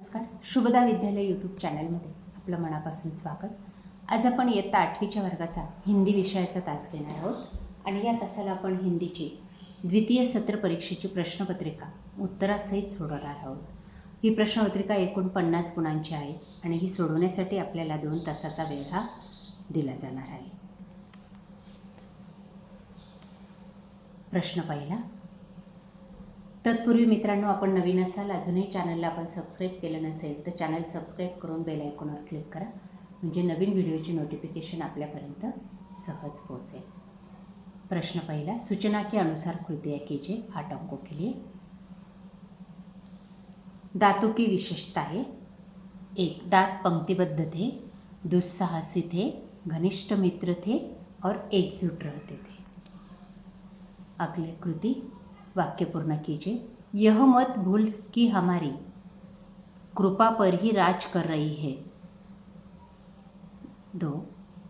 नमस्कार. शुभदा विद्यालय यूट्यूब चॅनलमध्ये आपलं मनापासून स्वागत. आज आपण इयत्ता 8वीच्या वर्गाचा हिंदी विषयाचा तास घेणार आहोत आणि या तासाला आपण हिंदीची द्वितीय सत्र परीक्षेची प्रश्नपत्रिका उत्तरासहित सोडवणार आहोत. ही प्रश्नपत्रिका एकूण 50 गुणांची आहे आणि ही सोडवण्यासाठी आपल्याला 2 तासाचा वेळ हा दिला जाणार आहे. प्रश्न पहिला. तत्पूर्वी मित्रांनो, आपण नवीन असाल, अजूनही चॅनलला आपण सबस्क्राईब केलं नसेल तर चॅनल सबस्क्राईब करून बेल आयकॉनवर क्लिक करा, म्हणजे नवीन व्हिडिओची नोटिफिकेशन आपल्यापर्यंत सहज पोहोचेल. प्रश्न पहिला. सूचना के अनुसार कृतियाँ कीजिए. 8 अंकों के लिए. दांतों की विशेषताएं. 1. दांत पंक्तिबद्ध थे, दुस्साहसी थे, घनिष्ठ मित्र थे और एकजुट रहते थे. अगली कृति. वाक्य पूर्ण कीजिए. यह मत भूल कि हमारी कृपा पर ही राज कर रही है. 2.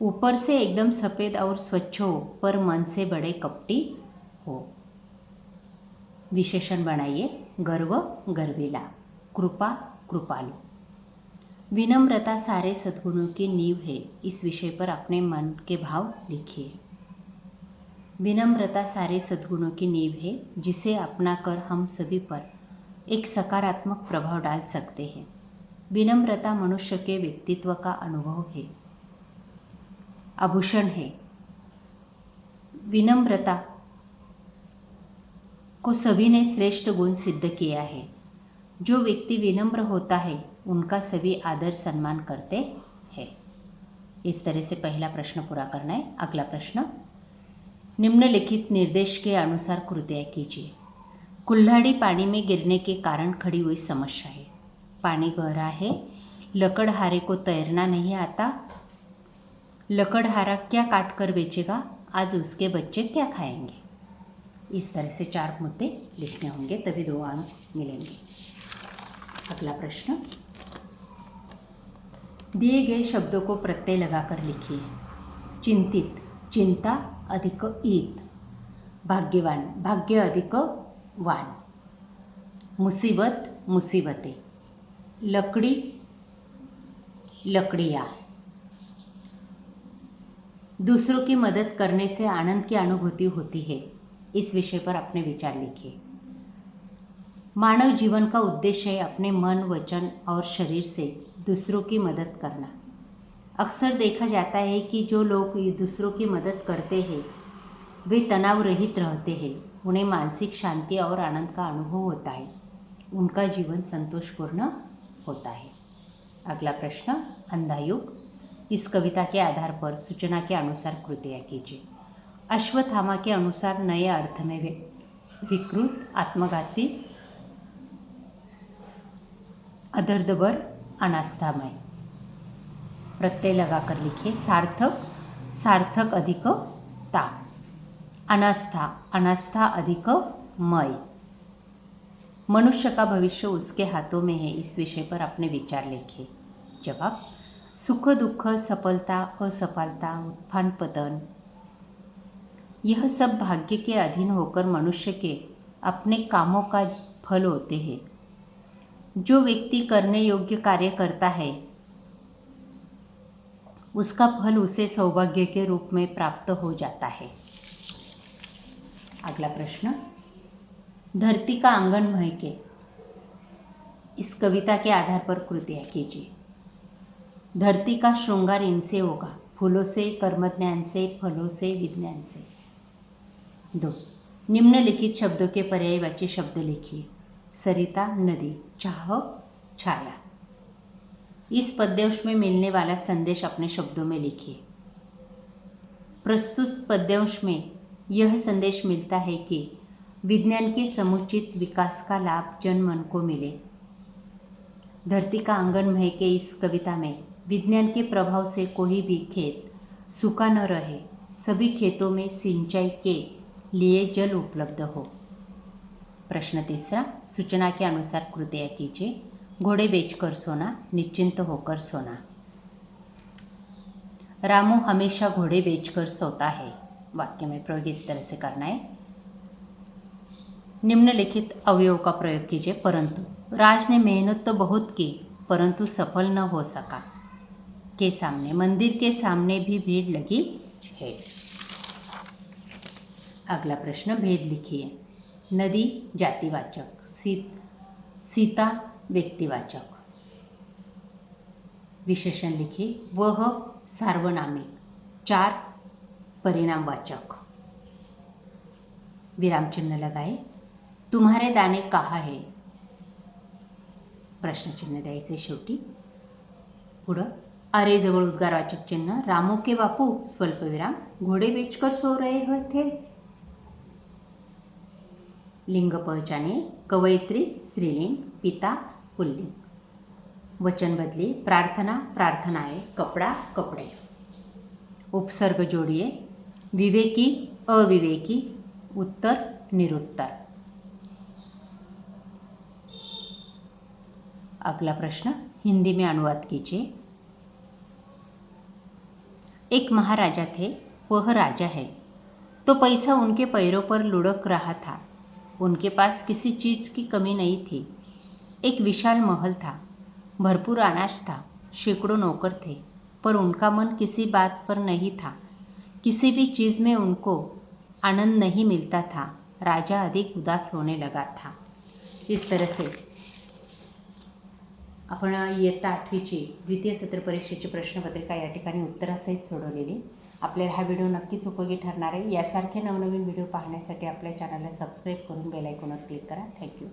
ऊपर से एकदम सफ़ेद और स्वच्छ हो पर मन से बड़े कपटी हो. विशेषण बनाइए. गर्व गर्वीला, कृपा कृपालु. विनम्रता सारे सद्गुणों की नींव है. इस विषय पर अपने मन के भाव लिखिए. विनम्रता सारे सद्गुणों की नींव है, जिसे अपनाकर हम सभी पर एक सकारात्मक प्रभाव डाल सकते हैं. विनम्रता मनुष्य के व्यक्तित्व का अनुभव है, आभूषण है. विनम्रता को सभी ने श्रेष्ठ गुण सिद्ध किया है. जो व्यक्ति विनम्र होता है उनका सभी आदर सम्मान करते हैं. इस तरह से पहला प्रश्न पूरा करना है. अगला प्रश्न. निम्नलिखित निर्देश के अनुसार कृतियाँ कीजिए. कुल्हाड़ी पानी में गिरने के कारण खड़ी हुई समस्या है. पानी गहरा है, लकड़हारे को तैरना नहीं आता. लकड़हारा क्या काट कर बेचेगा, आज उसके बच्चे क्या खाएंगे. इस तरह से 4 मुद्दे लिखने होंगे, तभी 2 अंक मिलेंगे. अगला प्रश्न. दिए गए शब्दों को प्रत्यय लगाकर लिखिए. चिंतित, चिंता अधिक ईत. भाग्यवान, भाग्य अधिक वान. मुसीबत, मुसीबतें. लकड़ी, लकड़ियाँ. दूसरों की मदद करने से आनंद की अनुभूति होती है. इस विषय पर अपने विचार लिखिए. मानव जीवन का उद्देश्य है अपने मन, वचन और शरीर से दूसरों की मदद करना. अक्सर देखा जाता है कि जो लोग दूसरों की मदद करते हैं वे तनाव रहित रहते हैं. उन्हें मानसिक शांति और आनंद का अनुभव होता है. उनका जीवन संतोषपूर्ण होता है. अगला प्रश्न. अंधा युग. इस कविता के आधार पर सूचना के अनुसार कृतियाँ कीजिए. अश्वत्थामा के अनुसार नए अर्थ में विकृत, आत्मघाती, अदर्दबर, अनास्थामय. प्रत्यय लगाकर लिखिए. सार्थक, सार्थक अधिक ता. अनास्था, अनास्था अधिक मय. मनुष्य का भविष्य उसके हाथों में है. इस विषय पर अपने विचार लिखिए. जवाब. सुख दुख, सफलता असफलता, उत्थान पतन, यह सब भाग्य के अधीन होकर मनुष्य के अपने कामों का फल होते हैं. जो व्यक्ति करने योग्य कार्य करता है उसका फल उसे सौभाग्य के रूप में प्राप्त हो जाता है. अगला प्रश्न. धरती का आंगन महके. इस कविता के आधार पर कृतियाँ कीजिए. धरती का श्रृंगार इनसे होगा, फूलों से, कर्मज्ञान से, फलों से, विज्ञान से. 2. निम्नलिखित शब्दों के पर्यायवाची शब्द लिखिए. सरिता, नदी. चाह, छाया. इस पद्यांश में मिलने वाला संदेश अपने शब्दों में लिखिए. प्रस्तुत पद्यांश में यह संदेश मिलता है कि विज्ञान के समुचित विकास का लाभ जन मन को मिले. धरती का आंगन महके. इस कविता में विज्ञान के प्रभाव से कोई भी खेत सूखा न रहे, सभी खेतों में सिंचाई के लिए जल उपलब्ध हो. प्रश्न तीसरा. सूचना के अनुसार कृतियाँ कीजिए. घोड़े बेचकर सोना, निश्चिंत होकर सोना. रामू हमेशा घोड़े बेचकर सोता है. वाक्य में प्रयोग इस तरह से करना है. निम्नलिखित अवयव का प्रयोग कीजिए. परंतु. राज ने मेहनत तो बहुत की परंतु सफल न हो सका। के सामने, मंदिर के सामने भी भीड़ लगी है। अगला प्रश्न, भेद लिखिए। नदी जातिवाचक, सीता व्यक्तिवाचक। विशेषण लिखिए। वह सार्वनामिक, 4 परिणामवाचक। विराम चिन्ह लगाए। तुम्हारे दाने कहाँ है, प्रश्नचिन्ह द्यायचे शेवटी। पुढं अरे जवळ उद्गारवाचक चिन्ह। रामू के बापू स्वल्पविराम घोडे बेचकर सो रहे थे। लिंग पहचाने। कवयित्री स्त्रीलिंग, पिता पुल्लिंग। वचन बदली। प्रार्थना प्रार्थनाएं, कपड़ा कपड़े। उपसर्ग जोड़िए। विवेकी अविवेकी, उत्तर निरुत्तर। अगला प्रश्न हिंदी में अनुवाद कीजिए। एक महाराजा थे, वह राजा है तो पैसा उनके पैरों पर लुढ़क रहा था। उनके पास किसी चीज़ की कमी नहीं थी। एक विशाल महल था, भरपूर अनाज था, सैकड़ों नौकर थे, पर उनका मन किसी बात पर नहीं था। किसी भी चीज़ में उनको आनंद नहीं मिलता था। राजा अधिक उदास होने लगा था। इस तरह से आपण इयत्ता 8वीची द्वितीय सत्र परीक्षेची प्रश्नपत्रिका या ठिकाणी उत्तरासहित सोडवलेली। आपल्याला हा व्हिडिओ नक्कीच उपयोगी ठरणार आहे। यासारखे नवनवीन व्हिडिओ पाहण्यासाठी आपल्या चॅनलला सबस्क्राईब करून बेल आयकॉनवर क्लिक करा। थँक्यू.